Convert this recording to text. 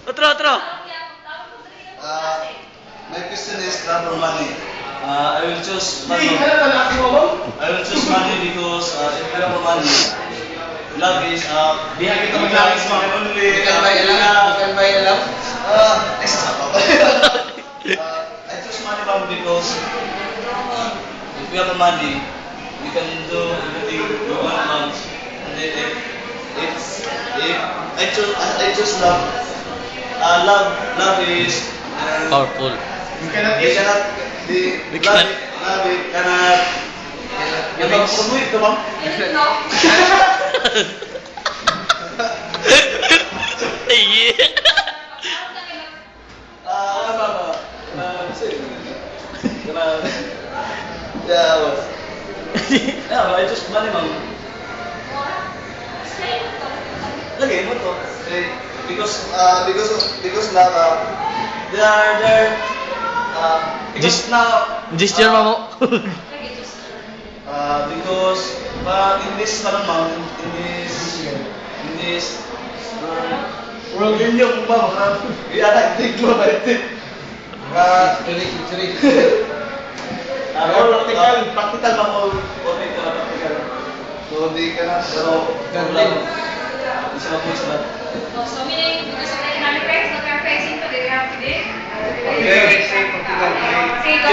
Otro. My question is love or money? I will choose money. I will choose money because if you have money, love is Diha kita you mag-love. can only You can buy a love. You can buy a love. I choose money ma'am because if you have money, you can do everything you want ma'am. And then if I choose love, love is Powerful. You cannot we cannot We cannot. love it cannot promote ito ma'am. Iya. Ano ba? Yeah, boss. Yeah, I just money, ma'am. Lagi mo to. Because love, They're because now Gesture mo. because in this ma'am, in this world yung ba mga tiglo ba ito? Practical ba mo? Okay ka na practical. so di ka na, Pero Galing. isa na po isa na. So meaning, because of the economic crisis, not our facing today, we have today. Okay, say Portugal. Say